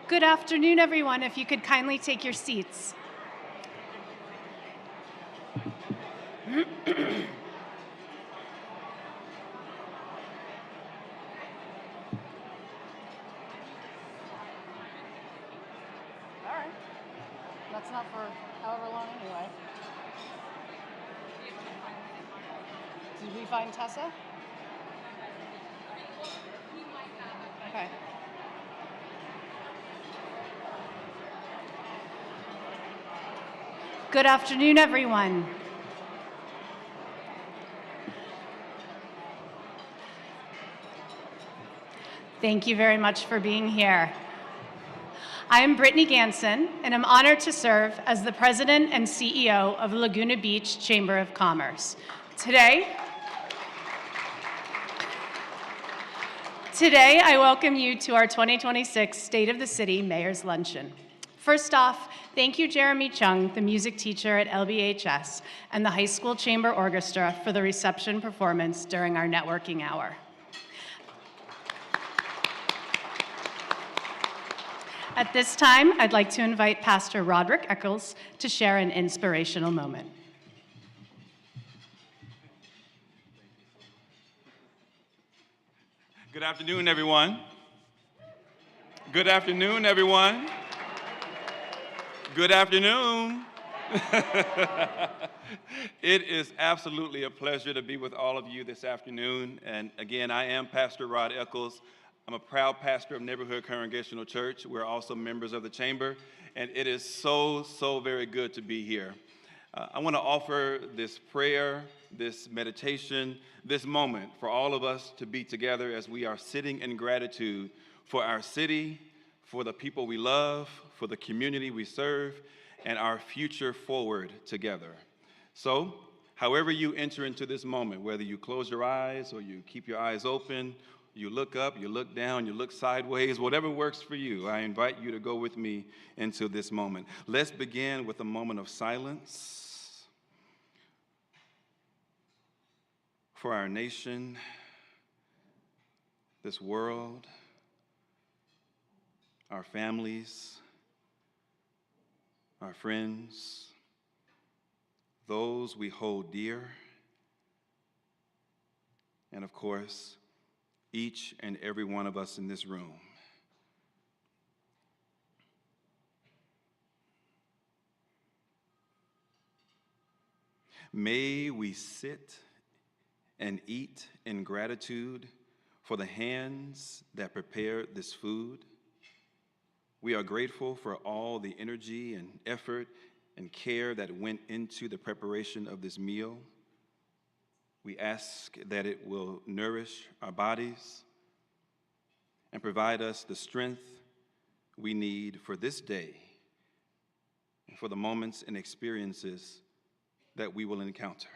Good afternoon, everyone. If you could kindly take your seats. All right. That's not for however long anyway. Did we find Tessa? Okay. Good afternoon, everyone. Thank you very much for being here. I am Brittany Ganson, and I'm honored to serve as the President and CEO of Laguna Beach Chamber of Commerce. Today, I welcome you to our 2026 State of the City Mayor's Luncheon. First off, thank you, Jeremy Chung, the music teacher at LBHS, and the High School Chamber Orchestra for the reception performance during our networking hour. At this time, I'd like to invite Pastor Roderick Eccles to share an inspirational moment. Good afternoon, everyone. Good afternoon, everyone. Good afternoon. It is absolutely a pleasure to be with all of you this afternoon. And again, I am Pastor Rod Eccles. I'm a proud pastor of Neighborhood Congregational Church. We're also members of the Chamber, and it is so very good to be here. I want to offer this prayer, this meditation, this moment for all of us to be together as we are sitting in gratitude for our city, for the people we love, for the community we serve, and our future forward together. So, however you enter into this moment, whether you close your eyes or you keep your eyes open, you look up, you look down, you look sideways, whatever works for you, I invite you to go with me into this moment. Let's begin with a moment of silence for our nation, this world, our families, our friends, those we hold dear, and of course, each and every one of us in this room. May we sit and eat in gratitude for the hands that prepared this food. We are grateful for all the energy and effort and care that went into the preparation of this meal. We ask that it will nourish our bodies and provide us the strength we need for this day and for the moments and experiences that we will encounter.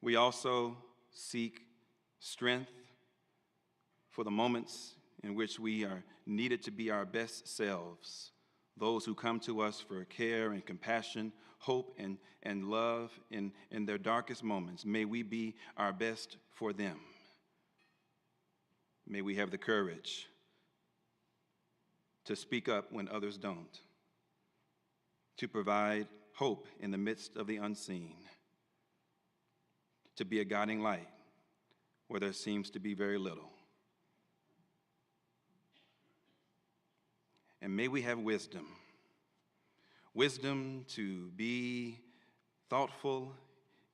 We also seek strength for the moments in which we are needed to be our best selves, those who come to us for care and compassion, hope and love in their darkest moments. May we be our best for them. May we have the courage to speak up when others don't, to provide hope in the midst of the unseen, to be a guiding light where there seems to be very little. And may we have wisdom to be thoughtful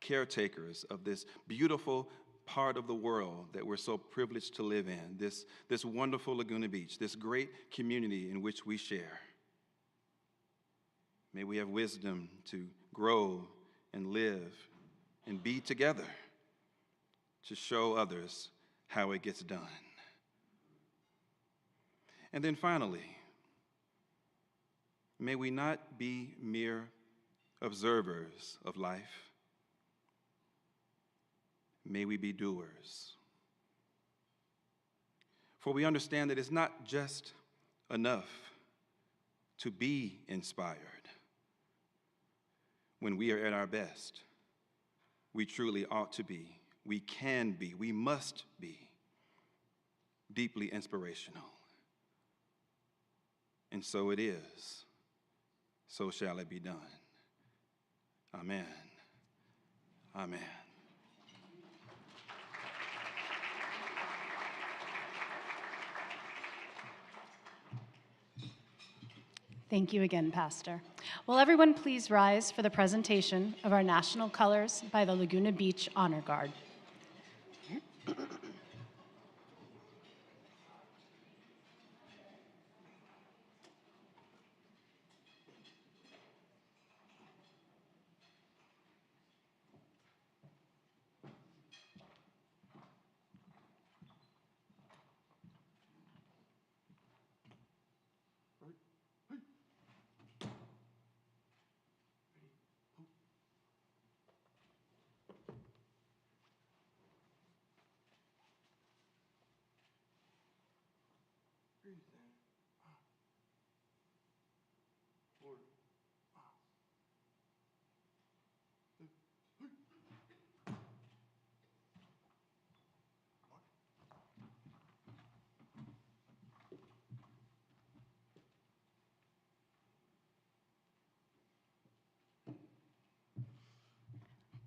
caretakers of this beautiful part of the world that we're so privileged to live in, this wonderful Laguna Beach, this great community in which we share. May we have wisdom to grow and live and be together to show others how it gets done. And then finally, may we not be mere observers of life. May we be doers. For we understand that it's not just enough to be inspired. When we are at our best, we truly ought to be, we can be, we must be deeply inspirational. and so it is. So shall it be done. Amen. Amen. Thank you again, Pastor. Will everyone please rise for the presentation of our national colors by the Laguna Beach Honor Guard.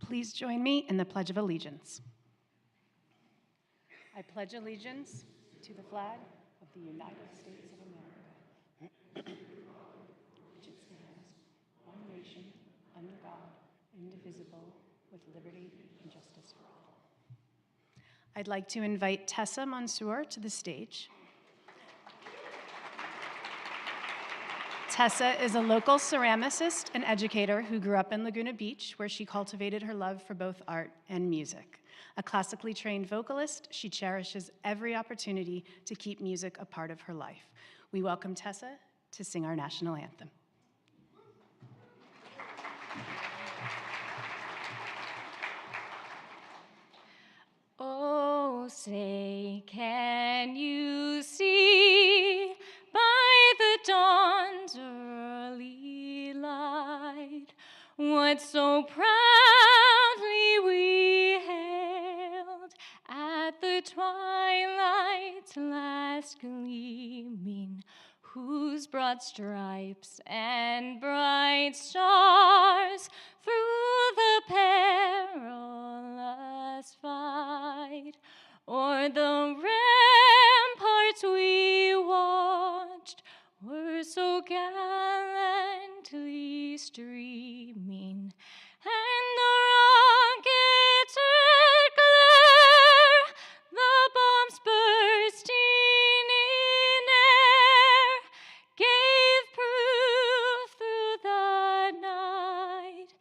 Please join me in the Pledge of Allegiance. I pledge allegiance to the flag of the United States of America, which stands one nation, under God, indivisible, with liberty and justice for all. I'd like to invite Tessa Mansour to the stage. Tessa is a local ceramicist and educator who grew up in Laguna Beach, where she cultivated her love for both art and music. A classically trained vocalist, she cherishes every opportunity to keep music a part of her life. We welcome Tessa to sing our national anthem. Oh, say, can you see by the dawn's early light what so proudly we hailed at the twilight's last gleaming, whose broad stripes and bright stars through the perilous fight o'er the ramparts we watched were so gallantly streaming, and the rockets' red glare, the bombs bursting in air, gave proof through the night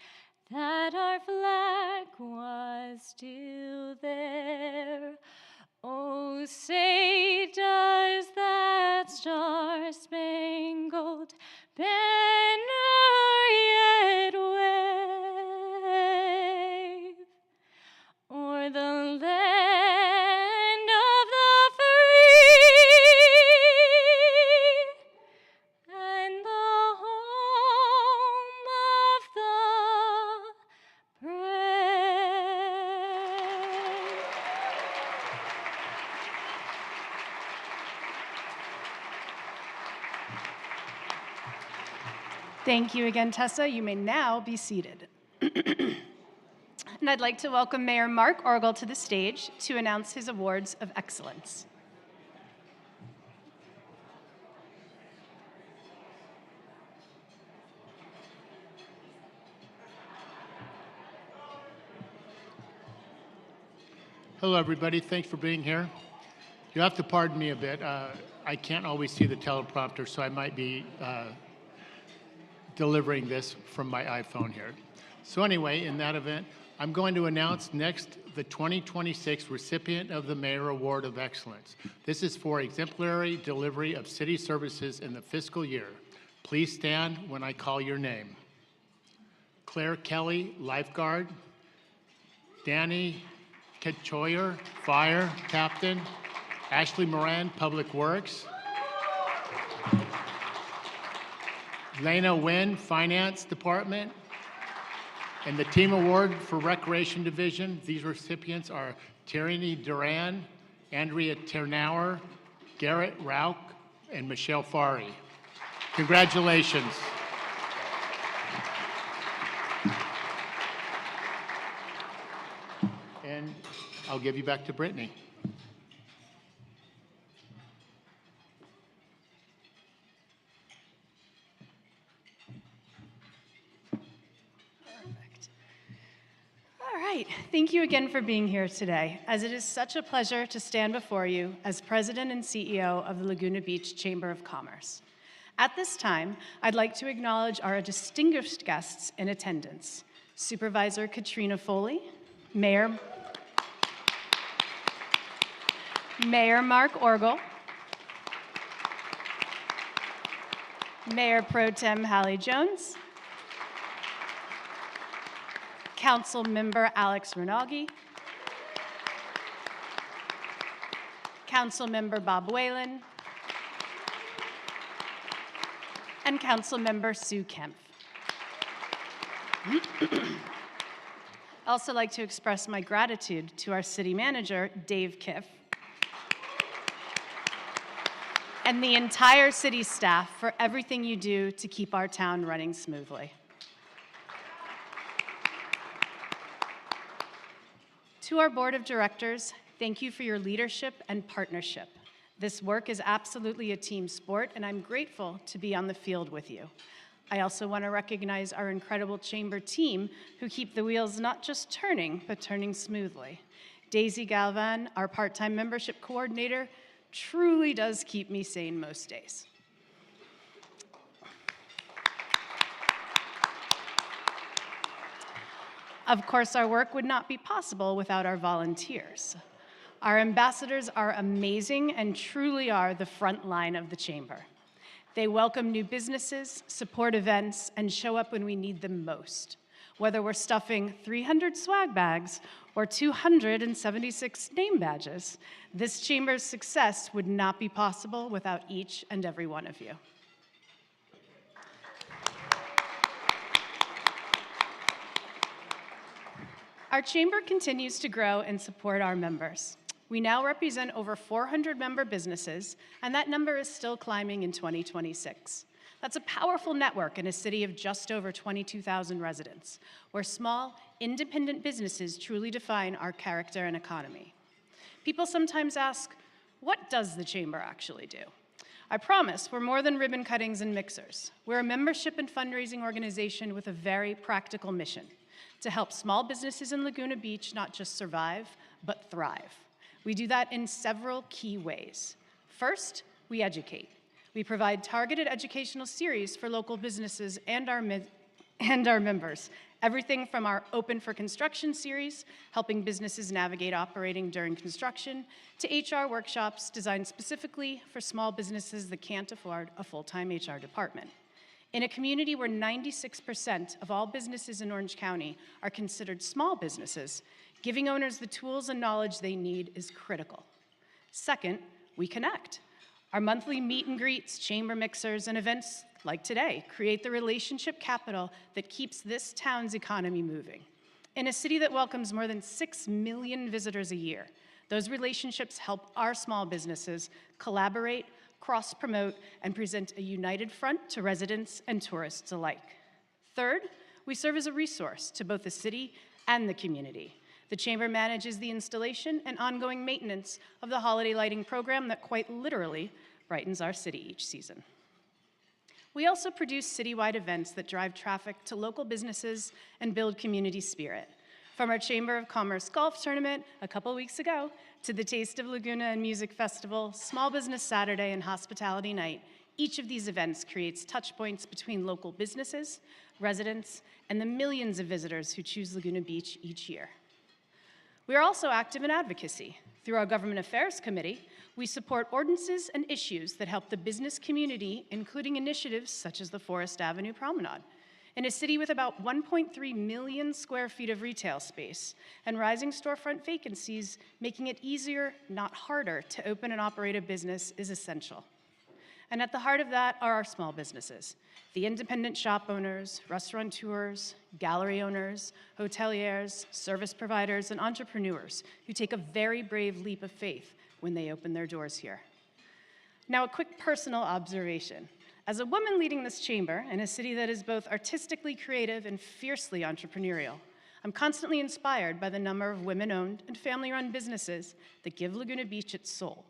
that our flag was still there. Oh, say, does that star-spangled banner yet wave o'er the land of the free and the home of the brave? Thank you again, Tessa. You may now be seated. And I'd like to welcome Mayor Mark Orgel to the stage to announce his awards of excellence. Hello, everybody. Thanks for being here. You'll have to pardon me a bit. I can't always see the teleprompter, so I might be delivering this from my iPhone here. So anyway, in that event, I'm going to announce next the 2026 recipient of the Mayor Award of Excellence. This is for exemplary delivery of city services in the fiscal year. Please stand when I call your name. Claire Kelly, lifeguard. Danny Ketchoyer, fire captain. Ashley Moran, public works. Lena Wynn, finance department. And the team award for recreation division, these recipients are Tierney Duran, Andrea Ternauer, Garrett Rauch, and Michelle Farry. Congratulations. And I'll give you back to Brittany. Perfect. All right, thank you again for being here today, as it is such a pleasure to stand before you as President and CEO of the Laguna Beach Chamber of Commerce. At this time, I'd like to acknowledge our distinguished guests in attendance: Supervisor Katrina Foley, Mayor Mark Orgel, Mayor Pro Tem Hallie Jones, Council Member Alex Rinaldi, Council Member Bob Whalen, and Council Member Sue Kempf. I'd also like to express my gratitude to our City Manager, Dave Kiff, and the entire city staff for everything you do to keep our town running smoothly. To our Board of Directors, thank you for your leadership and partnership. This work is absolutely a team sport, and I'm grateful to be on the field with you. I also want to recognize our incredible chamber team who keep the wheels not just turning, but turning smoothly. Daisy Galvan, our part-time membership coordinator, truly does keep me sane most days. Of course, our work would not be possible without our volunteers. Our ambassadors are amazing and truly are the front line of the chamber. They welcome new businesses, support events, and show up when we need them most. Whether we're stuffing 300 swag bags or 276 name badges, this chamber's success would not be possible without each and every one of you. Our chamber continues to grow and support our members. We now represent over 400 member businesses, and that number is still climbing in 2026. That's a powerful network in a city of just over 22,000 residents, where small, independent businesses truly define our character and economy. People sometimes ask, what does the chamber actually do? I promise we're more than ribbon cuttings and mixers. We're a membership and fundraising organization with a very practical mission: to help small businesses in Laguna Beach not just survive, but thrive. We do that in several key ways. First, we educate. We provide targeted educational series for local businesses and our members. Everything from our Open for Construction series, helping businesses navigate operating during construction, to HR workshops designed specifically for small businesses that can't afford a full-time HR department. In a community where 96% of all businesses in Orange County are considered small businesses, giving owners the tools and knowledge they need is critical. Second, we connect. Our monthly meet and greets, chamber mixers, and events like today create the relationship capital that keeps this town's economy moving. In a city that welcomes more than 6 million visitors a year, those relationships help our small businesses collaborate, cross-promote, and present a united front to residents and tourists alike. Third, we serve as a resource to both the city and the community. The chamber manages the installation and ongoing maintenance of the holiday lighting program that quite literally brightens our city each season. We also produce citywide events that drive traffic to local businesses and build community spirit. From our Chamber of Commerce golf tournament a couple weeks ago, to the Taste of Laguna and Music Festival, Small Business Saturday, and Hospitality Night, each of these events creates touch points between local businesses, residents, and the millions of visitors who choose Laguna Beach each year. We are also active in advocacy. Through our Government Affairs Committee, we support ordinances and issues that help the business community, including initiatives such as the Forest Avenue Promenade. In a city with about 1.3 million square feet of retail space and rising storefront vacancies, making it easier, not harder, to open and operate a business is essential. And at the heart of that are our small businesses, the independent shop owners, restaurateurs, gallery owners, hoteliers, service providers, and entrepreneurs who take a very brave leap of faith when they open their doors here. Now, a quick personal observation. As a woman leading this chamber in a city that is both artistically creative and fiercely entrepreneurial, I'm constantly inspired by the number of women-owned and family-run businesses that give Laguna Beach its soul.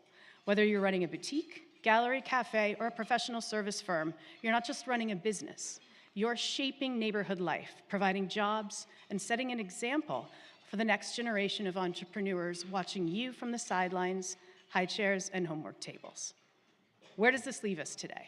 Whether you're running a boutique, gallery, cafe, or a professional service firm, you're not just running a business. You're shaping neighborhood life, providing jobs, and setting an example for the next generation of entrepreneurs watching you from the sidelines, high chairs, and homework tables. Where does this leave us today?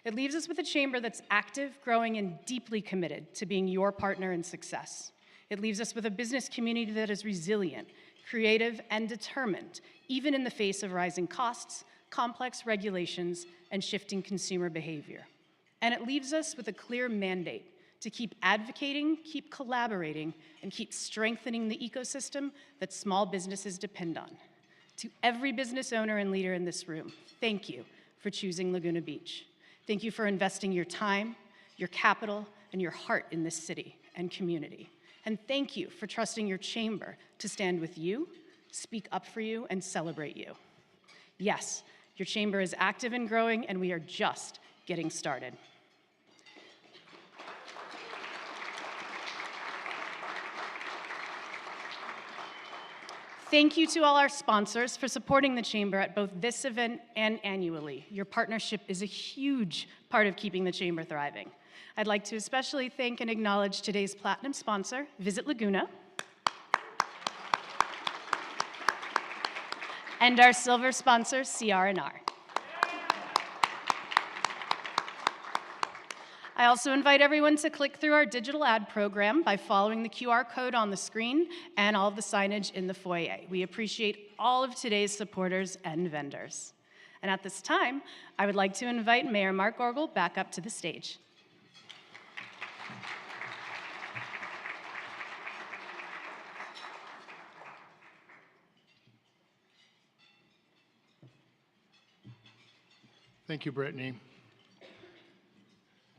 It leaves us with a chamber that's active, growing, and deeply committed to being your partner in success. It leaves us with a business community that is resilient, creative, and determined, even in the face of rising costs, complex regulations, and shifting consumer behavior. And it leaves us with a clear mandate to keep advocating, keep collaborating, and keep strengthening the ecosystem that small businesses depend on. To every business owner and leader in this room, thank you for choosing Laguna Beach. Thank you for investing your time, your capital, and your heart in this city and community. And thank you for trusting your chamber to stand with you, speak up for you, and celebrate you. Yes, your chamber is active and growing, and we are just getting started. Thank you to all our sponsors for supporting the Chamber at both this event and annually. Your partnership is a huge part of keeping the Chamber thriving. I'd like to especially thank and acknowledge today's Platinum sponsor, Visit Laguna, and our Silver sponsor, CR&R. I also invite everyone to click through our digital ad program by following the QR code on the screen and all of the signage in the foyer. We appreciate all of today's supporters and vendors. And at this time, I would like to invite Mayor Mark Orgel back up to the stage. Thank you, Brittany.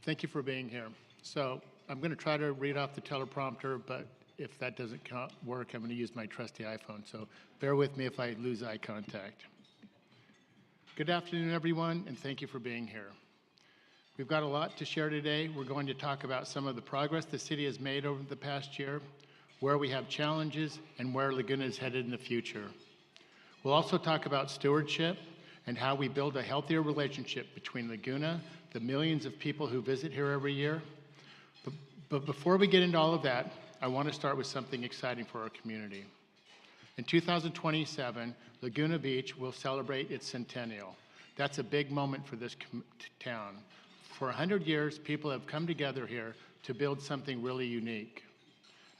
Thank you for being here. So I'm going to try to read off the teleprompter, but if that doesn't work, I'm going to use my trusty iPhone. So bear with me if I lose eye contact. Good afternoon, everyone, and thank you for being here. We've got a lot to share today. We're going to talk about some of the progress the city has made over the past year, where we have challenges, and where Laguna is headed in the future. We'll also talk about stewardship and how we build a healthier relationship between Laguna, the millions of people who visit here every year. But before we get into all of that, I want to start with something exciting for our community. In 2027, Laguna Beach will celebrate its centennial. That's a big moment for this town. For 100 years, people have come together here to build something really unique.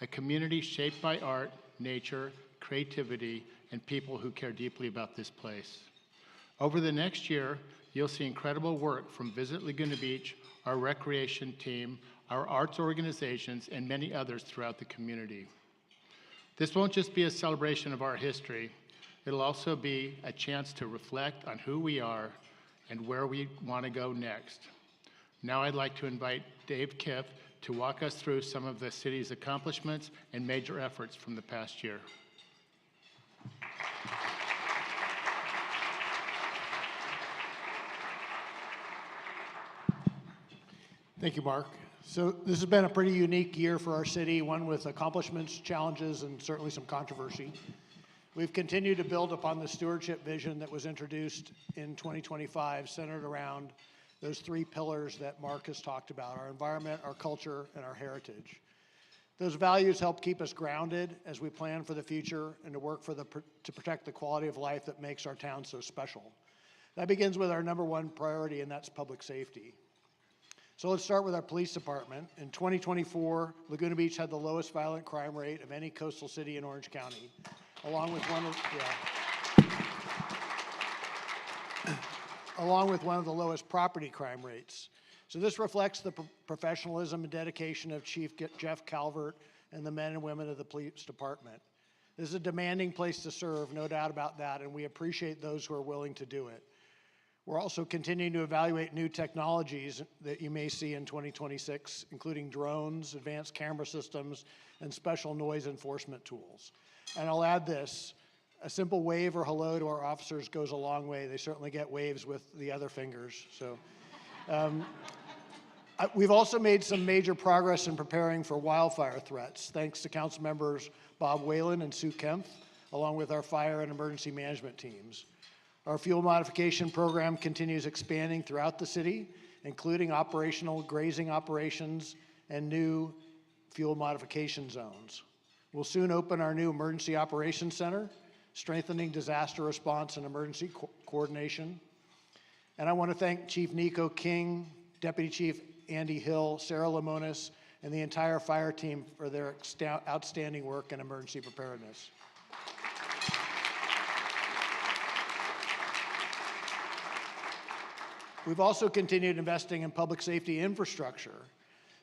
A community shaped by art, nature, creativity, and people who care deeply about this place. Over the next year, you'll see incredible work from Visit Laguna Beach, our recreation team, our arts organizations, and many others throughout the community. This won't just be a celebration of our history, it'll also be a chance to reflect on who we are and where we want to go next. Now I'd like to invite Dave Kiff to walk us through some of the city's accomplishments and major efforts from the past year. Thank you, Mark. So this has been a pretty unique year for our city, one with accomplishments, challenges, and certainly some controversy. We've continued to build upon the stewardship vision that was introduced in 2025, centered around those three pillars that Mark has talked about: our environment, our culture, and our heritage. Those values help keep us grounded as we plan for the future and to work to protect the quality of life that makes our town so special. That begins with our number one priority, and that's public safety. So let's start with our police department. In 2024, Laguna Beach had the lowest violent crime rate of any coastal city in Orange County, along with one of the lowest property crime rates. So this reflects the professionalism and dedication of Chief Jeff Calvert and the men and women of the police department. This is a demanding place to serve, no doubt about that, and we appreciate those who are willing to do it. We're also continuing to evaluate new technologies that you may see in 2026, including drones, advanced camera systems, and special noise enforcement tools. And I'll add this: a simple wave or hello to our officers goes a long way. They certainly get waves with the other fingers. So We've also made some major progress in preparing for wildfire threats, thanks to Council members Bob Whalen and Sue Kempf, along with our fire and emergency management teams. Our fuel modification program continues expanding throughout the city, including operational grazing operations and new fuel modification zones. We'll soon open our new Emergency Operations Center, strengthening disaster response and emergency coordination. And I want to thank Chief Nico King, Deputy Chief Andy Hill, Sarah Lamonis, and the entire fire team for their outstanding work in emergency preparedness. We've also continued investing in public safety infrastructure.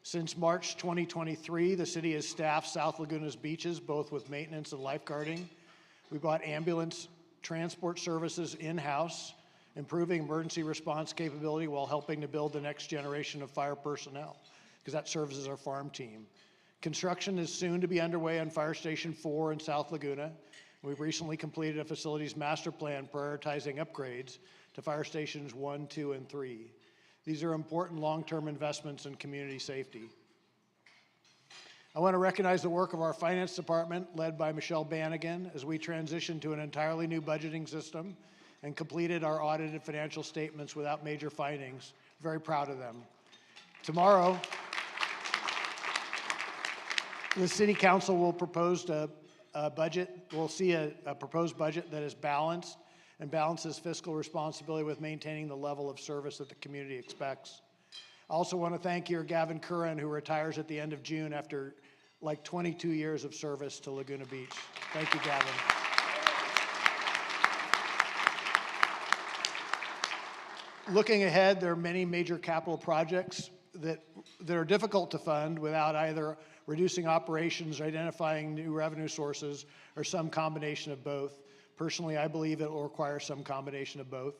Since March 2023, the city has staffed South Laguna's beaches, both with maintenance and lifeguarding. We brought ambulance transport services in-house, improving emergency response capability while helping to build the next generation of fire personnel, because that serves as our farm team. Construction is soon to be underway on Fire Station 4 in South Laguna. We've recently completed a facilities master plan prioritizing upgrades to Fire Stations 1, 2, and 3. These are important long-term investments in community safety. I want to recognize the work of our finance department, led by Michelle Bannigan, as we transition to an entirely new budgeting system and completed our audited financial statements without major findings. Very proud of them. Tomorrow, the City Council will propose a budget. We'll see a proposed budget that is balanced and balances fiscal responsibility with maintaining the level of service that the community expects. I also want to thank your Gavin Curran, who retires at the end of June after like 22 years of service to Laguna Beach. Thank you, Gavin. Looking ahead, there are many major capital projects that are difficult to fund without either reducing operations or identifying new revenue sources or some combination of both. Personally, I believe it will require some combination of both.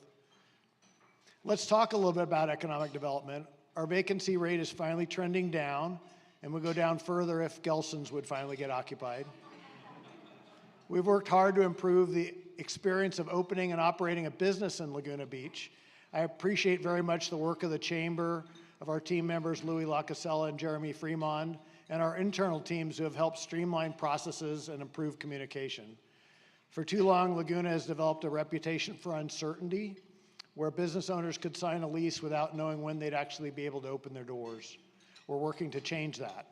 Let's talk a little bit about economic development. Our vacancy rate is finally trending down, and will go down further if Gelson's would finally get occupied. We've worked hard to improve the experience of opening and operating a business in Laguna Beach. I appreciate very much the work of the Chamber, of our team members Louis Lacasella and Jeremy Fremond, and our internal teams who have helped streamline processes and improve communication. For too long, Laguna has developed a reputation for uncertainty, where business owners could sign a lease without knowing when they'd actually be able to open their doors. We're working to change that.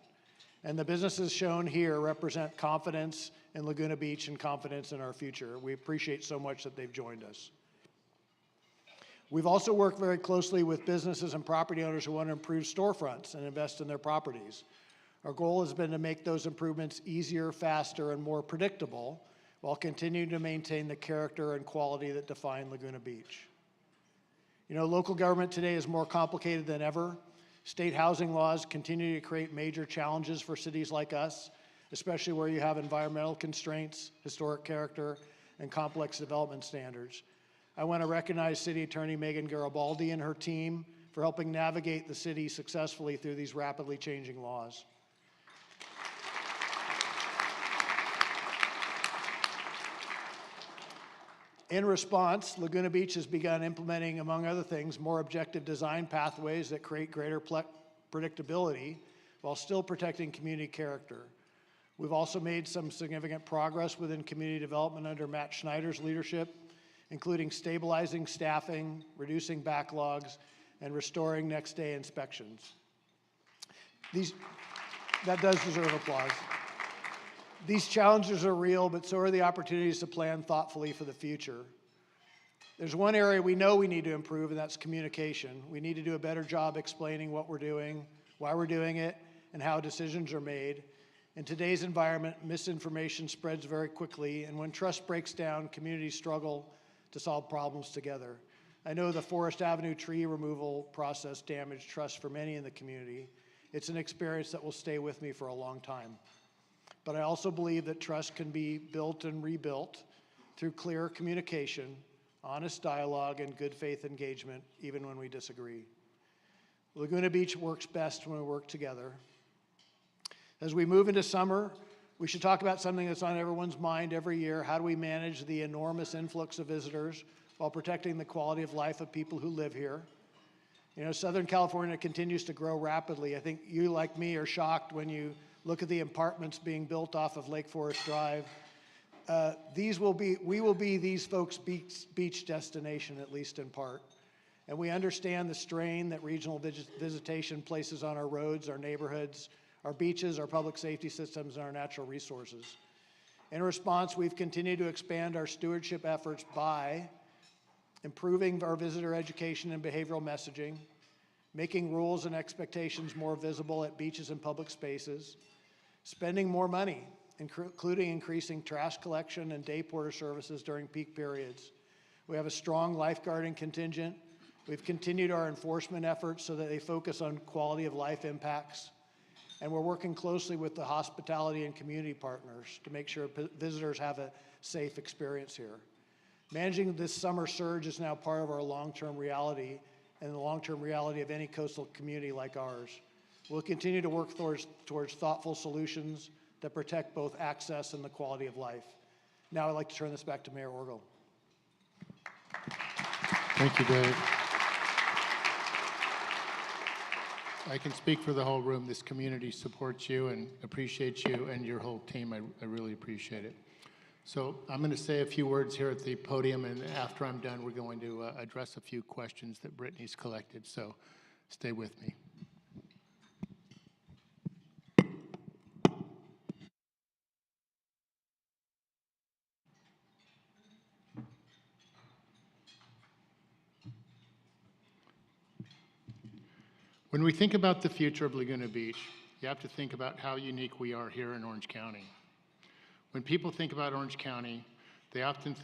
And the businesses shown here represent confidence in Laguna Beach and confidence in our future. We appreciate so much that they've joined us. We've also worked very closely with businesses and property owners who want to improve storefronts and invest in their properties. Our goal has been to make those improvements easier, faster, and more predictable, while continuing to maintain the character and quality that define Laguna Beach. You know, local government today is more complicated than ever. State housing laws continue to create major challenges for cities like us, especially where you have environmental constraints, historic character, and complex development standards. I want to recognize City Attorney Megan Garibaldi and her team for helping navigate the city successfully through these rapidly changing laws. In response, Laguna Beach has begun implementing, among other things, more objective design pathways that create greater predictability while still protecting community character. We've also made some significant progress within community development under Matt Schneider's leadership, including stabilizing staffing, reducing backlogs, and restoring next-day inspections. That does deserve applause. These challenges are real, but so are the opportunities to plan thoughtfully for the future. There's one area we know we need to improve, and that's communication. We need to do a better job explaining what we're doing, why we're doing it, and how decisions are made. In today's environment, misinformation spreads very quickly, and when trust breaks down, communities struggle to solve problems together. I know the Forest Avenue tree removal process damaged trust for many in the community. It's an experience that will stay with me for a long time. But I also believe that trust can be built and rebuilt through clear communication, honest dialogue, and good faith engagement, even when we disagree. Laguna Beach works best when we work together. As we move into summer, we should talk about something that's on everyone's mind every year. How do we manage the enormous influx of visitors while protecting the quality of life of people who live here? You know, Southern California continues to grow rapidly. I think you, like me, are shocked when you look at the apartments being built off of Lake Forest Drive. We will be these folks' beach destination, at least in part. And we understand the strain that regional visitation places on our roads, our neighborhoods, our beaches, our public safety systems, and our natural resources. In response, we've continued to expand our stewardship efforts by improving our visitor education and behavioral messaging, making rules and expectations more visible at beaches and public spaces, spending more money, including increasing trash collection and day porter services during peak periods. We have a strong lifeguarding contingent. We've continued our enforcement efforts so that they focus on quality of life impacts. And we're working closely with the hospitality and community partners to make sure visitors have a safe experience here. Managing this summer surge is now part of our long-term reality and the long-term reality of any coastal community like ours. We'll continue to work towards thoughtful solutions that protect both access and the quality of life. Now I'd like to turn this back to Mayor Orgel. Thank you, Dave. I can speak for the whole room. This community supports you and appreciates you and your whole team. I really appreciate it. So I'm going to say a few words here at the podium, and after I'm done, we're going to address a few questions that Brittany's collected. So stay with me. When we think about the future of Laguna Beach, you have to think about how unique we are here in Orange County. When people think about Orange County, they often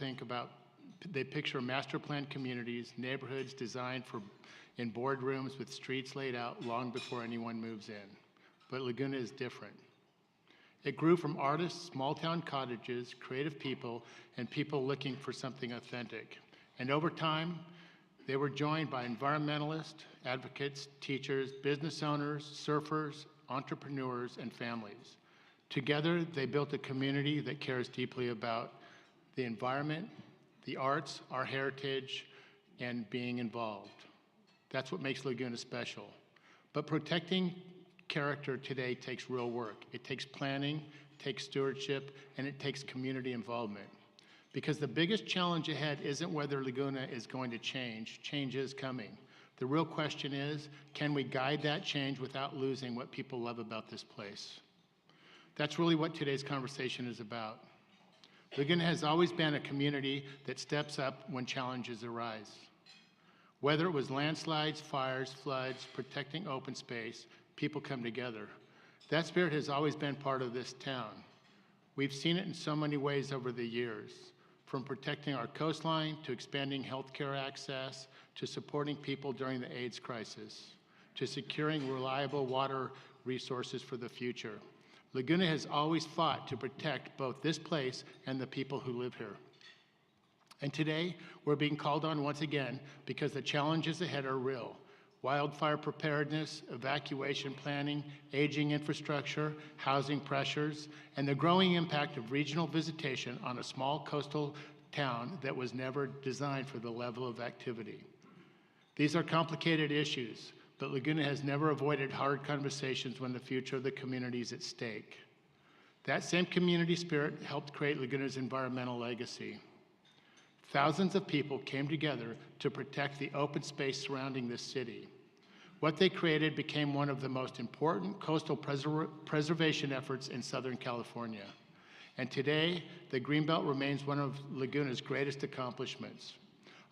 they picture master planned communities, neighborhoods designed in boardrooms with streets laid out long before anyone moves in. But Laguna is different. It grew from artists, small town cottages, creative people, and people looking for something authentic. And over time, they were joined by environmentalists, advocates, teachers, business owners, surfers, entrepreneurs, and families. Together, they built a community that cares deeply about the environment, the arts, our heritage, and being involved. That's what makes Laguna special. But protecting character today takes real work. It takes planning, it takes stewardship, and it takes community involvement. Because the biggest challenge ahead isn't whether Laguna is going to change. Change is coming. The real question is, can we guide that change without losing what people love about this place? That's really what today's conversation is about. Laguna has always been a community that steps up when challenges arise. Whether it was landslides, fires, floods, protecting open space, people come together. That spirit has always been part of this town. We've seen it in so many ways over the years, from protecting our coastline to expanding healthcare access, to supporting people during the AIDS crisis, to securing reliable water resources for the future. Laguna has always fought to protect both this place and the people who live here. And today, we're being called on once again because the challenges ahead are real. Wildfire preparedness, evacuation planning, aging infrastructure, housing pressures, and the growing impact of regional visitation on a small coastal town that was never designed for the level of activity. These are complicated issues, but Laguna has never avoided hard conversations when the future of the community is at stake. That same community spirit helped create Laguna's environmental legacy. Thousands of people came together to protect the open space surrounding this city. What they created became one of the most important coastal preservation efforts in Southern California. And today, the Greenbelt remains one of Laguna's greatest accomplishments.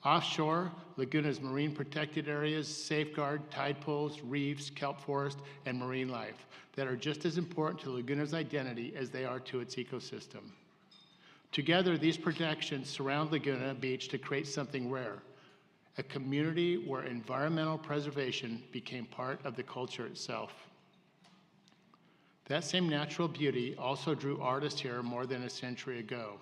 Offshore, Laguna's marine protected areas safeguard tide pools, reefs, kelp forest, and marine life that are just as important to Laguna's identity as they are to its ecosystem. Together, these protections surround Laguna Beach to create something rare, a community where environmental preservation became part of the culture itself. That same natural beauty also drew artists here more than a century ago.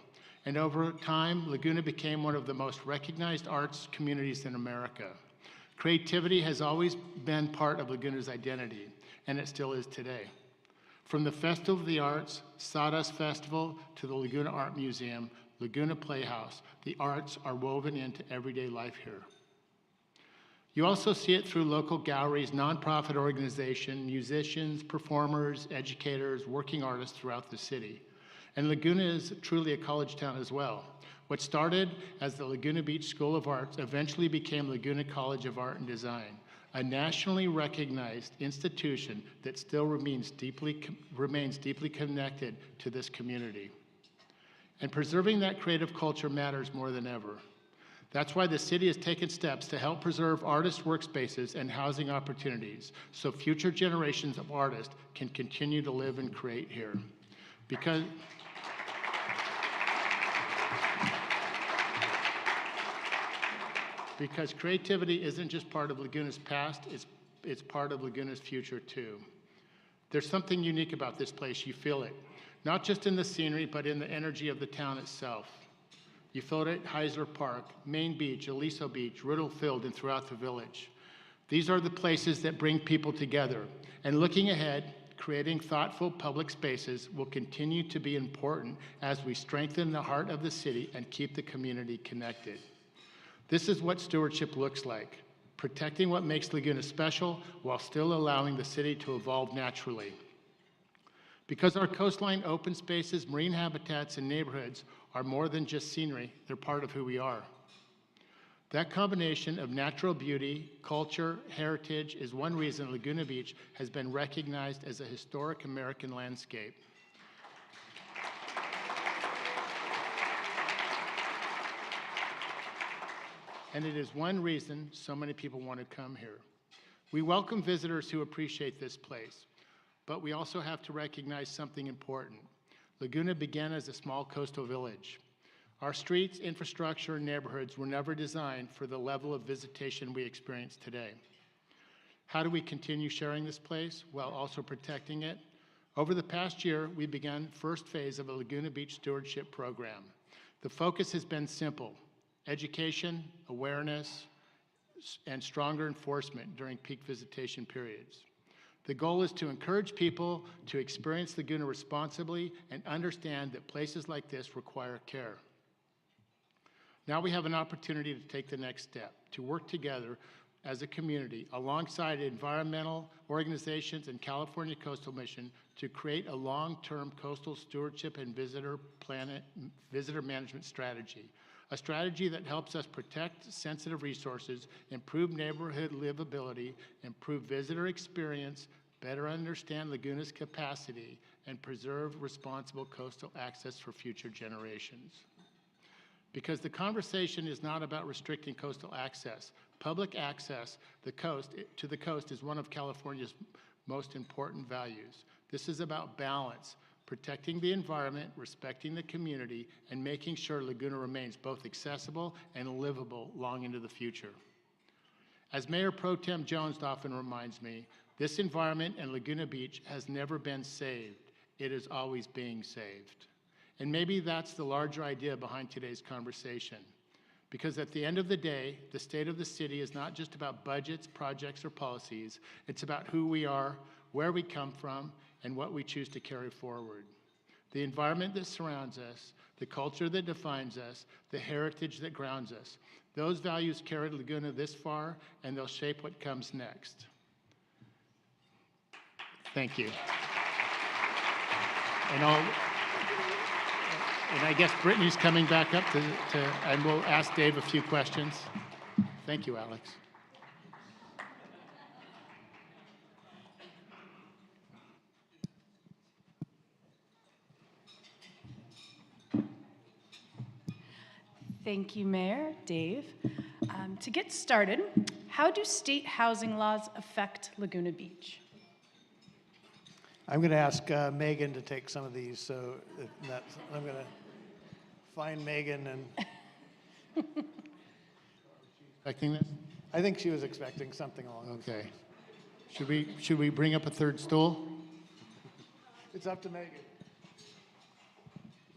And over time, Laguna became one of the most recognized arts communities in America. Creativity has always been part of Laguna's identity, and it still is today. From the Festival of the Arts, Sawdust Festival, to the Laguna Art Museum, Laguna Playhouse, the arts are woven into everyday life here. You also see it through local galleries, nonprofit organizations, musicians, performers, educators, working artists throughout the city. And Laguna is truly a college town as well. What started as the Laguna Beach School of Arts eventually became Laguna College of Art and Design, a nationally recognized institution that still remains deeply connected to this community. And preserving that creative culture matters more than ever. That's why the city has taken steps to help preserve artist workspaces and housing opportunities so future generations of artists can continue to live and create here. Because creativity isn't just part of Laguna's past, it's part of Laguna's future too. There's something unique about this place, you feel it. Not just in the scenery, but in the energy of the town itself. You feel it at Heisler Park, Main Beach, Aliso Beach, Riddle Field, and throughout the village. These are the places that bring people together. And looking ahead, creating thoughtful public spaces will continue to be important as we strengthen the heart of the city and keep the community connected. This is what stewardship looks like, protecting what makes Laguna special while still allowing the city to evolve naturally. Because our coastline open spaces, marine habitats, and neighborhoods are more than just scenery, they're part of who we are. That combination of natural beauty, culture, heritage is one reason Laguna Beach has been recognized as a historic American landscape. And it is one reason so many people want to come here. We welcome visitors who appreciate this place, but we also have to recognize something important. Laguna began as a small coastal village. Our streets, infrastructure, and neighborhoods were never designed for the level of visitation we experience today. How do we continue sharing this place while also protecting it? Over the past year, we began first phase of a Laguna Beach stewardship program. The focus has been simple: education, awareness, and stronger enforcement during peak visitation periods. The goal is to encourage people to experience Laguna responsibly and understand that places like this require care. Now we have an opportunity to take the next step, to work together as a community alongside environmental organizations and California Coastal Mission to create a long-term coastal stewardship and visitor management strategy. A strategy that helps us protect sensitive resources, improve neighborhood livability, improve visitor experience, better understand Laguna's capacity, and preserve responsible coastal access for future generations. Because the conversation is not about restricting coastal access. Public access to the coast is one of California's most important values. This is about balance, protecting the environment, respecting the community, and making sure Laguna remains both accessible and livable long into the future. As Mayor Pro Tem Jones often reminds me, this environment and Laguna Beach has never been saved. It is always being saved. And maybe that's the larger idea behind today's conversation. Because at the end of the day, the state of the city is not just about budgets, projects, or policies. It's about who we are, where we come from, and what we choose to carry forward. The environment that surrounds us, the culture that defines us, the heritage that grounds us. Those values carried Laguna this far, and they'll shape what comes next. Thank you. And I guess Brittany's coming back up and we'll ask Dave a few questions. Thank you, Alex. Thank you, Mayor, Dave. To get started, how do state housing laws affect Laguna Beach? I'm going to ask Megan to take some of these, so I'm going to find Megan and Expecting this? I think she was expecting something along those lines. Okay. Should we bring up a third stool? It's up to Megan.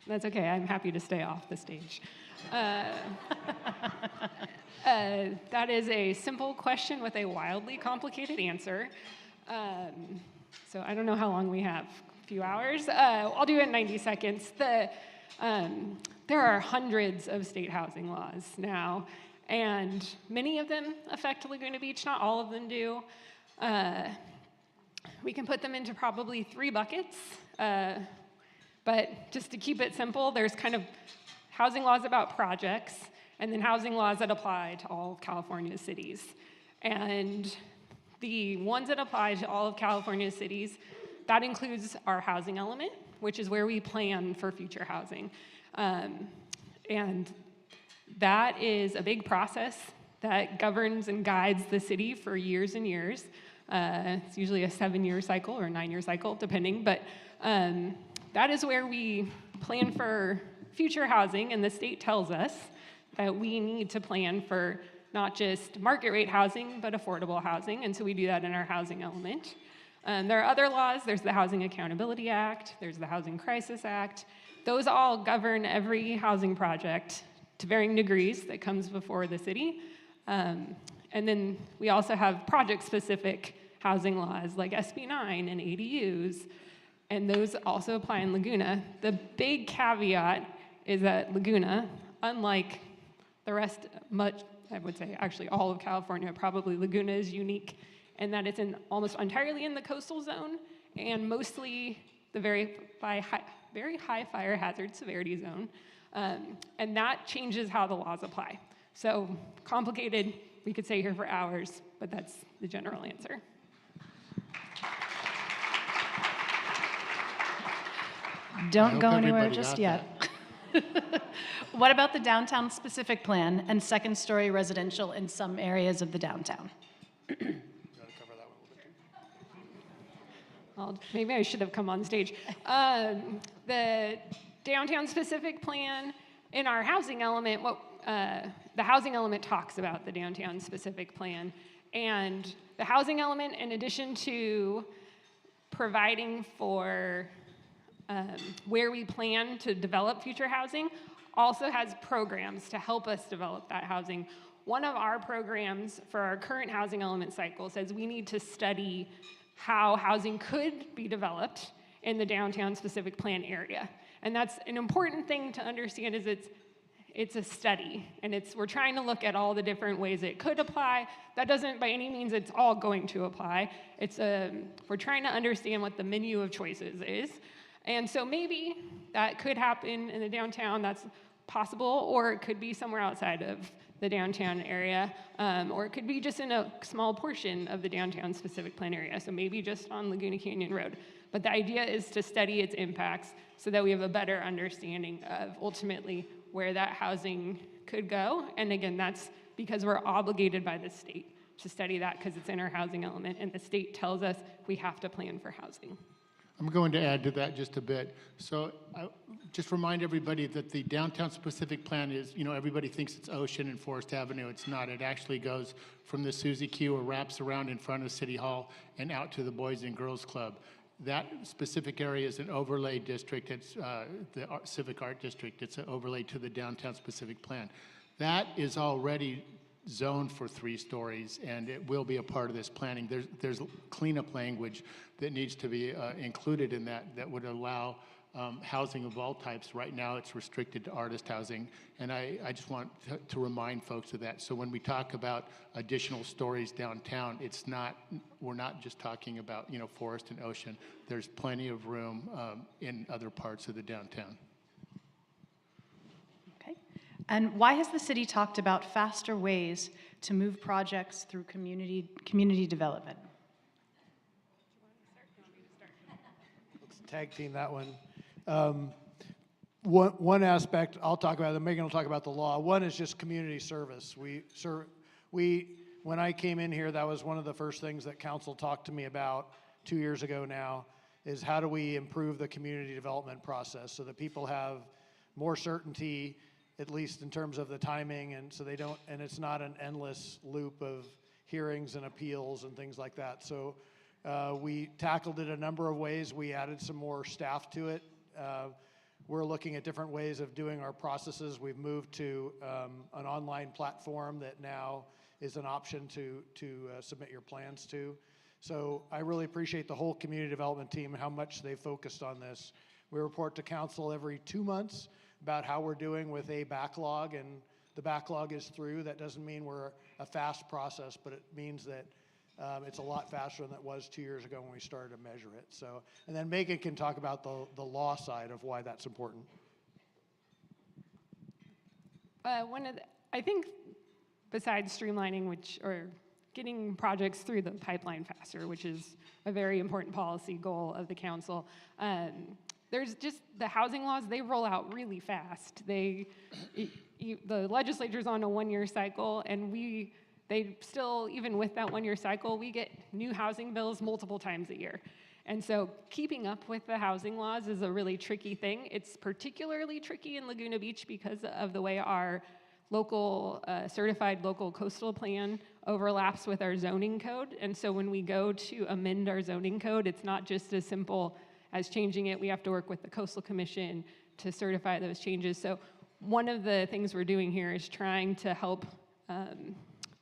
That's okay. I'm happy to stay off the stage. That is a simple question with a wildly complicated answer. So I don't know how long we have. A few hours? I'll do it in 90 seconds. There are hundreds of state housing laws now, And many of them affect Laguna Beach, not all of them do. We can put them into probably 3 buckets, but just to keep it simple, there's kind of housing laws about projects, and then housing laws that apply to all of California's cities. And the ones that apply to all of California's cities, that includes our housing element, which is where we plan for future housing. And that is a big process that governs and guides the city for years and years. It's usually a 7-year cycle or a 9-year cycle, depending, but that is where we plan for future housing, and the state tells us that we need to plan for not just market rate housing, but affordable housing, and so we do that in our housing element. There are other laws. There's the Housing Accountability Act. There's the Housing Crisis Act. Those all govern every housing project to varying degrees that comes before the city. And then we also have project-specific housing laws like SB 9 and ADUs, and those also apply in Laguna. The big caveat is that Laguna, unlike the rest, I would say actually all of California, probably Laguna is unique in that it's almost entirely in the coastal zone and mostly the very high fire hazard severity zone. And that changes how the laws apply. So complicated, we could stay here for hours, but that's the general answer. Don't go hope anywhere everybody just got yet. What about the downtown specific plan and second-story residential in some areas of the downtown? Well, maybe I should have come on stage. The downtown specific plan in our housing element, the housing element talks about the downtown specific plan. And the housing element, in addition to providing for where we plan to develop future housing, also has programs to help us develop that housing. One of our programs for our current housing element cycle says we need to study how housing could be developed in the downtown specific plan area. And that's an important thing to understand is it's a study, and we're trying to look at all the different ways it could apply. That doesn't by any means it's all going to apply. We're trying to understand what the menu of choices is. And so maybe that could happen in the downtown, that's possible, or it could be somewhere outside of the downtown area, or it could be just in a small portion of the downtown specific plan area, so maybe just on Laguna Canyon Road. But the idea is to study its impacts so that we have a better understanding of ultimately where that housing could go. And again, that's because we're obligated by the state to study that because it's in our housing element, and the state tells us we have to plan for housing. I'm going to add to that just a bit. So just remind everybody that the downtown specific plan is, everybody thinks it's Ocean and Forest Avenue. It's not. It actually goes from the Suzy Q or wraps around in front of City Hall and out to the Boys and Girls Club. That specific area is an overlay district. It's the Civic Art District. It's an overlay to the downtown specific plan. That is already zoned for 3 stories, and it will be a part of this planning. There's cleanup language that needs to be included in that would allow housing of all types. Right now, it's restricted to artist housing, and I just want to remind folks of that. So when we talk about additional stories downtown, we're not just talking about forest and ocean. There's plenty of room in other parts of the downtown. Okay. And why has the city talked about faster ways to move projects through community development? Let's tag team that one. One aspect I'll talk about, and Megan will talk about the law. One is just community service. When I came in here, that was one of the first things that council talked to me about 2 years ago now, is how do we improve the community development process so that people have more certainty, at least in terms of the timing, and so and it's not an endless loop of hearings and appeals and things like that. So we tackled it a number of ways. We added some more staff to it. We're looking at different ways of doing our processes. We've moved to an online platform that now is an option to submit your plans to. So I really appreciate the whole community development team and how much they focused on this. We report to council every 2 months about how we're doing with a backlog, and the backlog is through. That doesn't mean we're a fast process, but it means that it's a lot faster than it was 2 years ago when we started to measure it. So, and then Megan can talk about the law side of why that's important. I think besides streamlining, or getting projects through the pipeline faster, which is a very important policy goal of the council, there's just the housing laws, they roll out really fast. The legislature's on a 1-year cycle, and they still, even with that 1-year cycle, we get new housing bills multiple times a year. And so keeping up with the housing laws is a really tricky thing. It's particularly tricky in Laguna Beach because of the way our local, certified local coastal plan overlaps with our zoning code. And so when we go to amend our zoning code, it's not just as simple as changing it. We have to work with the Coastal Commission to certify those changes. So one of the things we're doing here is trying to help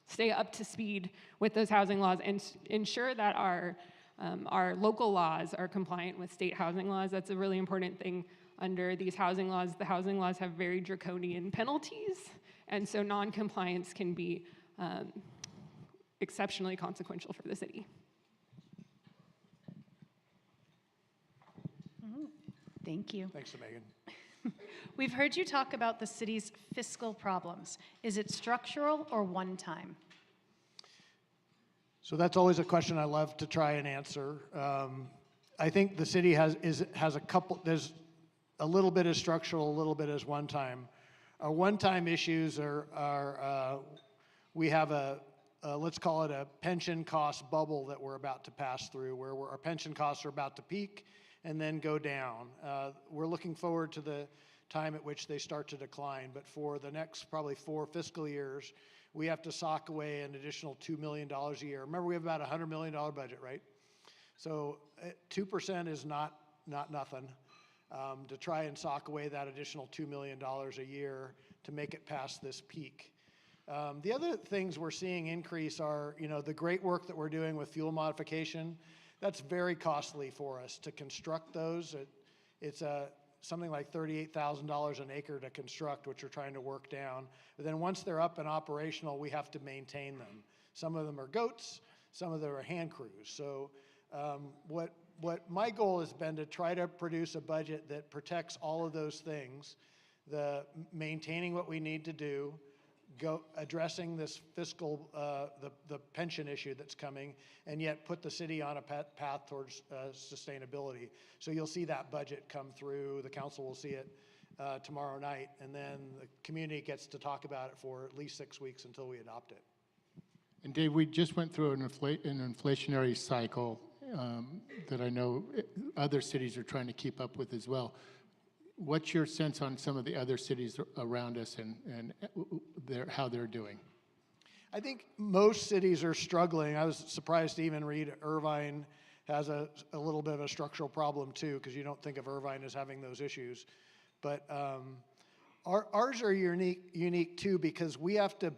stay up to speed with those housing laws and ensure that our local laws are compliant with state housing laws. That's a really important thing under these housing laws. The housing laws have very draconian penalties, and so non-compliance can be exceptionally consequential for the city. Thank you. Thanks, Megan. We've heard you talk about the city's fiscal problems. Is it structural or one-time? So that's always a question I love to try and answer. I think the city has a couple, there's a little bit is structural, a little bit is one-time. Our one-time issues are we have let's call it a pension cost bubble that we're about to pass through, where our pension costs are about to peak and then go down. We're looking forward to the time at which they start to decline, but for the next probably 4 fiscal years, we have to sock away an additional $2 million a year. Remember, we have about a $100 million budget, right? So 2% is not nothing. To try and sock away that additional $2 million a year to make it past this peak. The other things we're seeing increase are, the great work that we're doing with fuel modification. That's very costly for us to construct those. It's something like $38,000 an acre to construct, which we're trying to work down. But then once they're up and operational, we have to maintain them. Some of them are goats, some of them are hand crews. So what my goal has been to try to produce a budget that protects all of those things, the maintaining what we need to do, addressing this fiscal, the pension issue that's coming, and yet put the city on a path towards sustainability. So you'll see that budget come through. The council will see it tomorrow night, and then the community gets to talk about it for at least 6 weeks until we adopt it. And Dave, we just went through an inflationary cycle that I know other cities are trying to keep up with as well. What's your sense on some of the other cities around us and how they're doing? I think most cities are struggling. I was surprised to even read Irvine has a little bit of a structural problem too, because you don't think of Irvine as having those issues. But ours are unique too, because we have to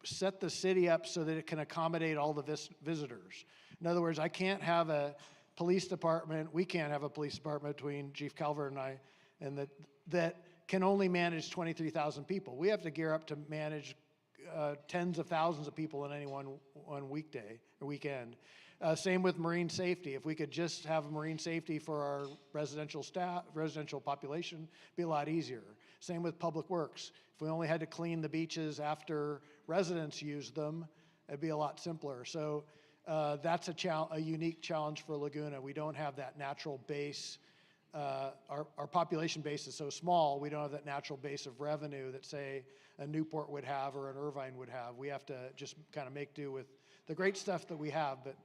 set the city up so that it can accommodate all the visitors. In other words, I can't have a police department, we can't have a police department between Chief Calvert and I, and that can only manage 23,000 people. We have to gear up to manage tens of thousands of people in any one weekday or weekend. Same with marine safety. If we could just have marine safety for our residential population, it'd be a lot easier. Same with public works. If we only had to clean the beaches after residents used them, it'd be a lot simpler. So that's a unique challenge for Laguna. We don't have that natural base. Our population base is so small, we don't have that natural base of revenue that, say, a Newport would have or an Irvine would have. We have to just kind of make do with the great stuff that we have, but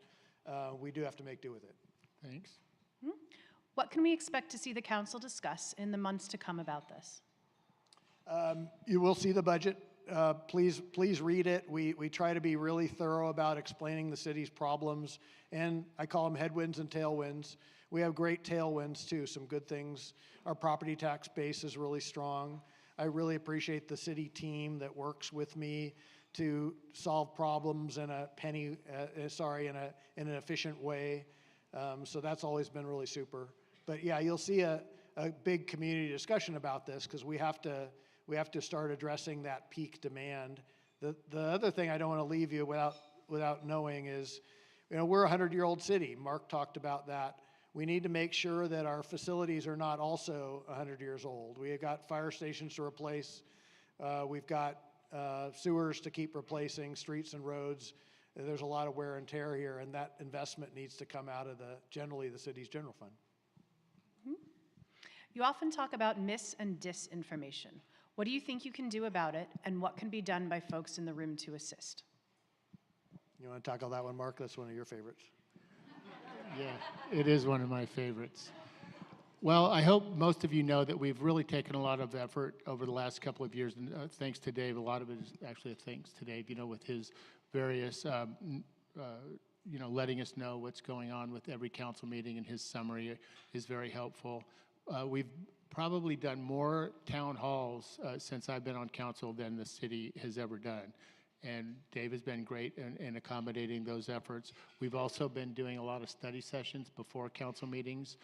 we do have to make do with it. Thanks. What can we expect to see the council discuss in the months to come about this? You will see the budget. Please read it. We try to be really thorough about explaining the city's problems, and I call them headwinds and tailwinds. We have great tailwinds too, some good things. Our property tax base is really strong. I really appreciate the city team that works with me to solve problems in in an efficient way. So that's always been really super. But yeah, you'll see a big community discussion about this, because we have to we have to start addressing that peak demand. The other thing I don't want to leave you without knowing is, we're a 100-year-old city. Mark talked about that. We need to make sure that our facilities are not also 100 years old. We have got fire stations to replace. We've got sewers to keep replacing, streets and roads. There's a lot of wear and tear here, and that investment needs to come out of generally the city's general fund. You often talk about mis and disinformation. What do you think you can do about it, and what can be done by folks in the room to assist? You want to tackle that one, Mark? That's one of your favorites. Yeah, it is one of my favorites. Well, I hope most of you know that we've really taken a lot of effort over the last couple of years, and thanks to Dave. A lot of it is actually thanks to Dave, with his various, letting us know what's going on with every council meeting, and his summary is very helpful. We've probably done more town halls since I've been on council than the city has ever done. And Dave has been great in accommodating those efforts. We've also been doing a lot of study sessions before council meetings.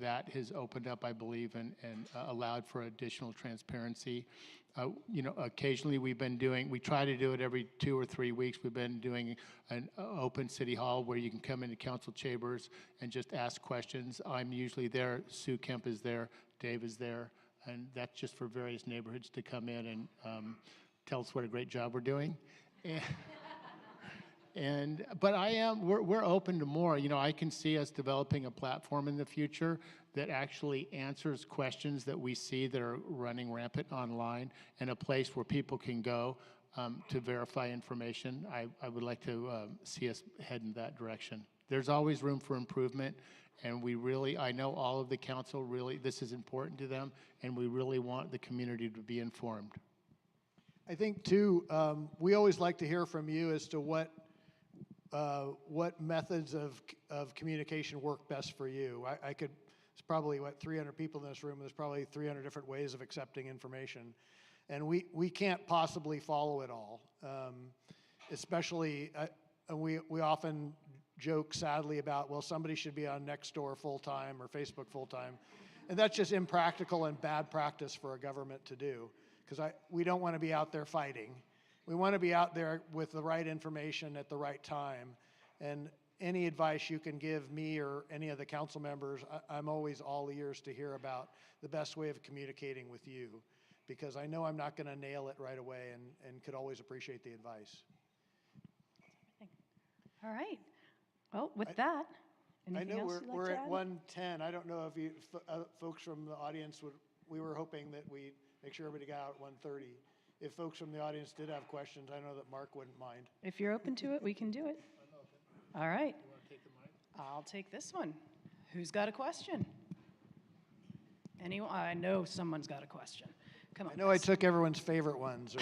That has opened up, I believe, and allowed for additional transparency. Occasionally we try to do it every 2 or 3 weeks. We've been doing an open city hall where you can come into council chambers and just ask questions. I'm usually there, Sue Kemp is there, Dave is there, and that's just for various neighborhoods to come in and tell us what a great job we're doing. But we're open to more. I can see us developing a platform in the future that actually answers questions that we see that are running rampant online, and a place where people can go to verify information. I would like to see us head in that direction. There's always room for improvement, and I know all of the council this is important to them, and we really want the community to be informed. I think too, we always like to hear from you as to what methods of communication work best for you. It's probably 300 people in this room. There's probably 300 different ways of accepting information, and we can't possibly follow it all. Especially, we often joke sadly about, well, somebody should be on Nextdoor full time or Facebook full time, and that's just impractical and bad practice for a government to do. Because we don't want to be out there fighting. We want to be out there with the right information at the right time. And any advice you can give me or any of the council members, I'm always all ears to hear about the best way of communicating with you. Because I know I'm not going to nail it right away, and could always appreciate the advice. All right. Well, with that, anything I know else you'd like we're to at add? 1:10. I don't know if folks from the audience we were hoping that we'd make sure everybody got out at 1:30. If folks from the audience did have questions, I know that Mark wouldn't mind. If you're open to it, we can do it. All right. You want to take the mic? I'll take this one. Who's got a question? Anyone? I know someone's got a question. Come on. I know I took everyone's favorite ones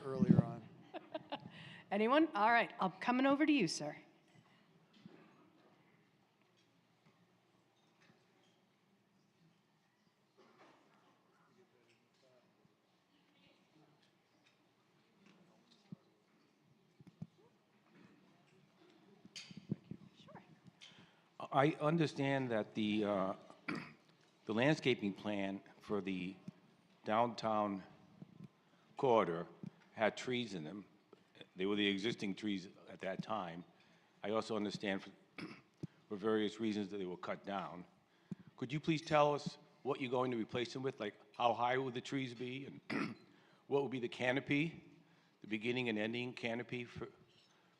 earlier on. Anyone? All right. I'm coming over to you, sir. I understand that the landscaping plan for the downtown corridor had trees in them. They were the existing trees at that time. I also understand for various reasons that they were cut down. Could you please tell us what you're going to replace them with? Like, how high will the trees be, and what will be the canopy, the beginning and ending canopy for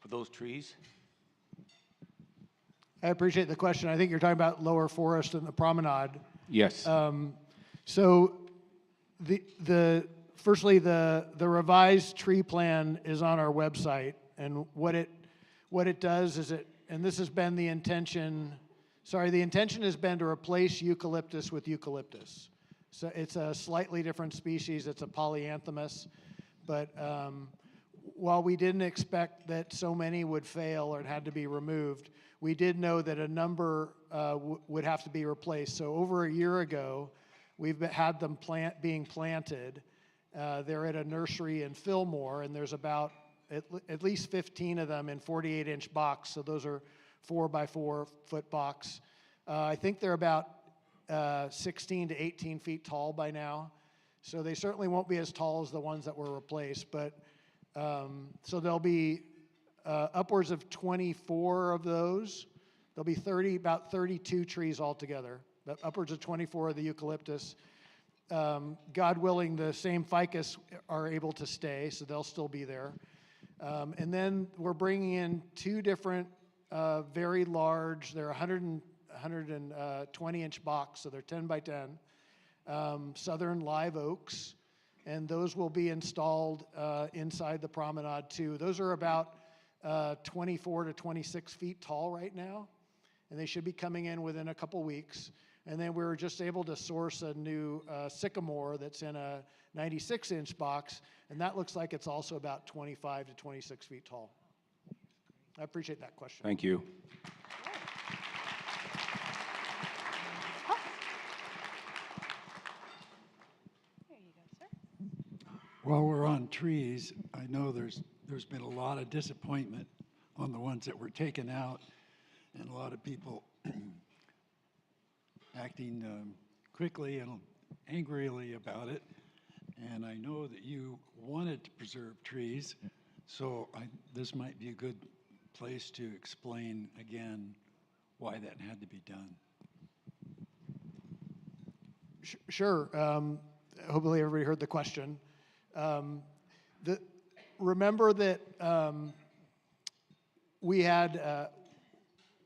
those trees? I appreciate the question. I think you're talking about Lower Forest and the promenade. Yes. So firstly, the revised tree plan is on our website, and what it does is and this has been the intention. Sorry, the intention has been to replace eucalyptus with eucalyptus. So it's a slightly different species. It's a polyanthemous, but while we didn't expect that so many would fail or it had to be removed, we did know that a number would have to be replaced. So over a year ago, we've had them being planted. They're at a nursery in Fillmore, and there's about at least 15 of them in 48-inch box. So those are 4x4 foot box. I think they're about 16 to 18 feet tall by now. So they certainly won't be as tall as the ones that were replaced, but so there'll be upwards of 24 of those. There'll be about 32 trees altogether, but upwards of 24 of the eucalyptus. God willing, the same ficus are able to stay, so they'll still be there. And then we're bringing in two different very large, they're 120-inch box, so they're 10 by 10, southern live oaks, and those will be installed inside the promenade too. Those are about 24 to 26 feet tall right now, and they should be coming in within a couple weeks. And then we were just able to source a new sycamore that's in a 96-inch box, and that looks like it's also about 25 to 26 feet tall. I appreciate that question. Thank you. There you go, sir. While we're on trees, I know there's been a lot of disappointment on the ones that were taken out, and a lot of people acting quickly and angrily about it. And I know that you wanted to preserve trees, so this might be a good place to explain again why that had to be done. Sure. Hopefully everybody heard the question. Remember that we had,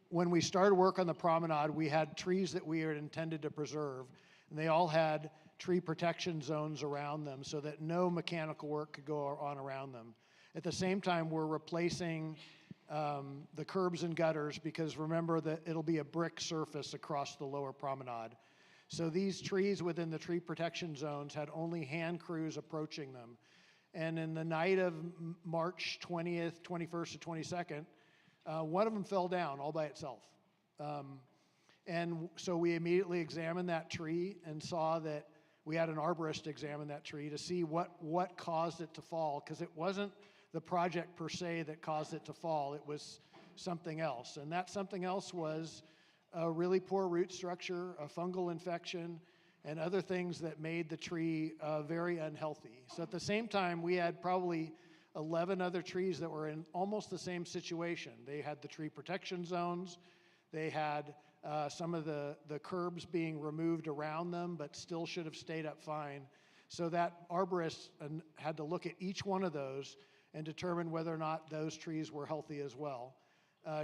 when we started work on the promenade, we had trees that we had intended to preserve, and they all had tree protection zones around them so that no mechanical work could go on around them. At the same time, we're replacing the curbs and gutters, because remember that it'll be a brick surface across the lower promenade. So these trees within the tree protection zones had only hand crews approaching them. And in the night of March 20th, 21st to 22nd, one of them fell down all by itself. And so we immediately examined that tree and saw that we had an arborist examine that tree to see what caused it to fall, because it wasn't the project per se that caused it to fall, it was something else. And that something else was a really poor root structure, a fungal infection, and other things that made the tree very unhealthy. So at the same time, we had probably 11 other trees that were in almost the same situation. They had the tree protection zones, they had some of the curbs being removed around them, but still should have stayed up fine. So that arborist had to look at each one of those and determine whether or not those trees were healthy as well.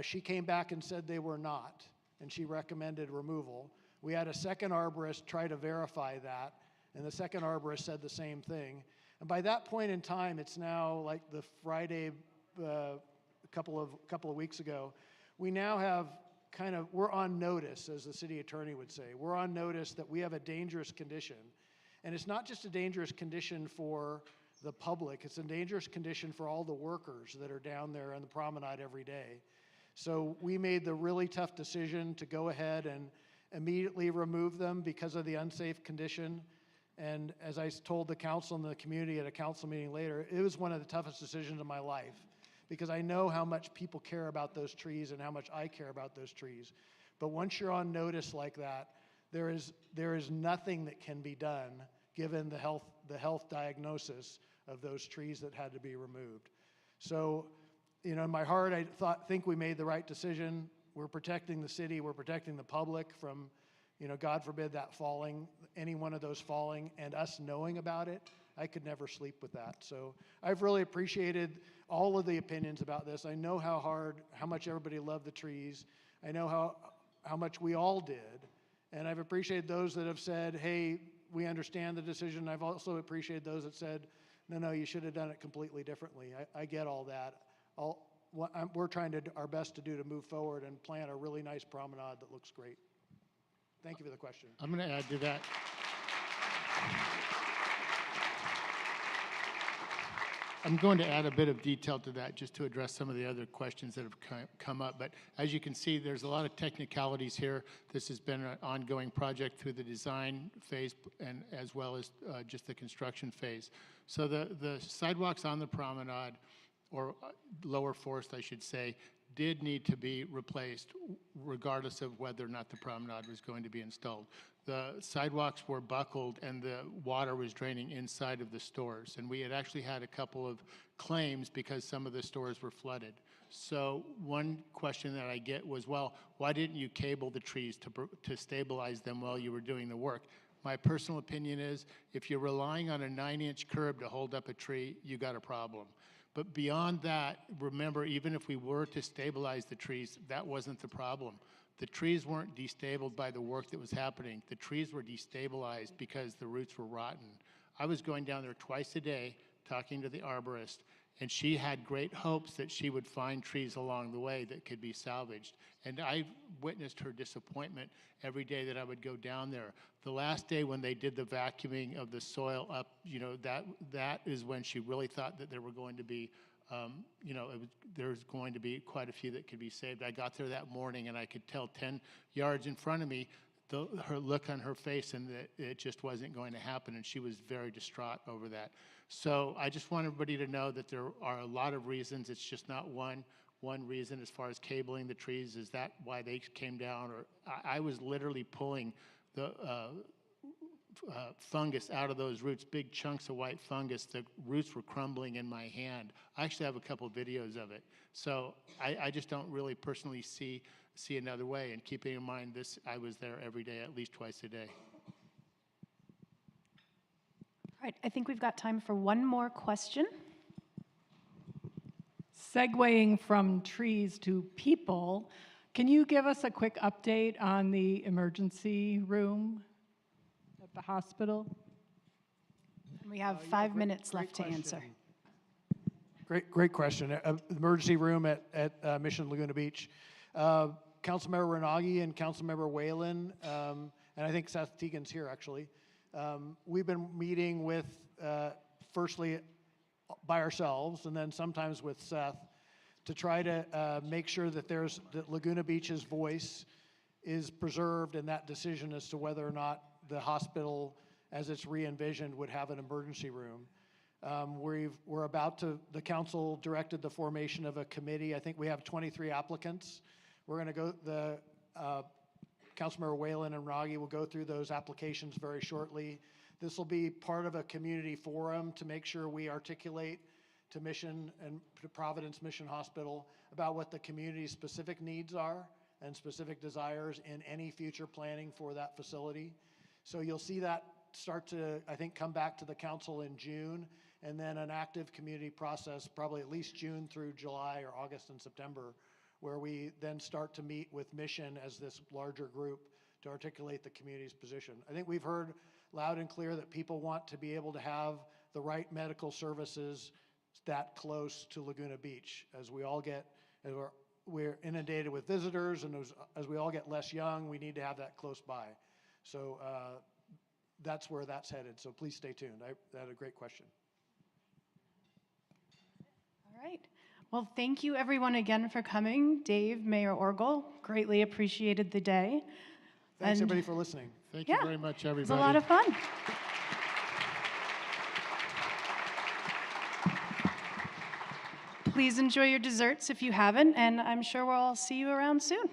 She came back and said they were not, and she recommended removal. We had a second arborist try to verify that, and the second arborist said the same thing. And by that point in time, it's now like the Friday, a couple of weeks ago, we now have we're on notice, as the city attorney would say. We're on notice that we have a dangerous condition. And it's not just a dangerous condition for the public, it's a dangerous condition for all the workers that are down there on the promenade every day. So we made the really tough decision to go ahead and immediately remove them because of the unsafe condition. And as I told the council and the community at a council meeting later, it was one of the toughest decisions of my life, because I know how much people care about those trees and how much I care about those trees. But once you're on notice like that, there is nothing that can be done given the health diagnosis of those trees that had to be removed. So, in my heart, I think we made the right decision. We're protecting the city, we're protecting the public from, God forbid that falling, any one of those falling, and us knowing about it. I could never sleep with that. So I've really appreciated all of the opinions about this. I know how much everybody loved the trees. I know how much we all did. And I've appreciated those that have said, hey, we understand the decision. I've also appreciated those that said, no, you should have done it completely differently. I get all that. We're trying our best to move forward and plan a really nice promenade that looks great. Thank you for the question. I'm going to add to that. I'm going to add a bit of detail to that just to address some of the other questions that have come up. But as you can see, there's a lot of technicalities here. This has been an ongoing project through the design phase and as well as just the construction phase. So the sidewalks on the promenade, or lower Forest, I should say, did need to be replaced regardless of whether or not the promenade was going to be installed. The sidewalks were buckled and the water was draining inside of the stores. And we had actually had a couple of claims because some of the stores were flooded. So one question that I get was, well, why didn't you cable the trees to stabilize them while you were doing the work? My personal opinion is if you're relying on a 9-inch curb to hold up a tree, you got a problem. But beyond that, remember, even if we were to stabilize the trees, that wasn't the problem. The trees weren't destabilized by the work that was happening. The trees were destabilized because the roots were rotten. I was going down there twice a day talking to the arborist, and she had great hopes that she would find trees along the way that could be salvaged. And I witnessed her disappointment every day that I would go down there. The last day when they did the vacuuming of the soil up, that is when she really thought that there were going to be, there's going to be quite a few that could be saved. I got there that morning and I could tell 10 yards in front of me, her look on her face, and that it just wasn't going to happen, and she was very distraught over that. So I just want everybody to know that there are a lot of reasons. It's just not one reason as far as cabling the trees. Is that why they came down? Or I was literally pulling the fungus out of those roots, big chunks of white fungus. The roots were crumbling in my hand. I actually have a couple videos of it. So I just don't really personally see another way. And keeping in mind this, I was there every day, at least twice a day. All right, I think we've got time for one more question. Segueing from trees to people, can you give us a quick update on the emergency room at the hospital? We have 5 minutes left to answer. Great question. Emergency room at Mission Laguna Beach. Councilmember Renagi and Councilmember Whalen, and I think Seth Teagan's here actually. We've been meeting with, firstly, by ourselves, and then sometimes with Seth, to try to make sure that that Laguna Beach's voice is preserved in that decision as to whether or not the hospital, as it's re-envisioned, would have an emergency room. The council directed the formation of a committee. I think we have 23 applicants. We're going to go, Councilmember Whalen and Raghi will go through those applications very shortly. This will be part of a community forum to make sure we articulate to Mission and to Providence Mission Hospital about what the community's specific needs are and specific desires in any future planning for that facility. So you'll see that start to, I think, come back to the council in June, and then an active community process probably at least June through July or August and September, where we then start to meet with Mission as this larger group to articulate the community's position. I think we've heard loud and clear that people want to be able to have the right medical services that close to Laguna Beach. As we all get, as we're inundated with visitors, and as we all get less young, we need to have that close by. So that's where that's headed. So please stay tuned. That had a great question. All right. Well, thank you everyone again for coming. Dave, Mayor Orgel, greatly appreciated the day. Thanks everybody for listening. Thank you very much, everybody. It was a lot of fun. Please enjoy your desserts if you haven't, and I'm sure we'll all see you around soon.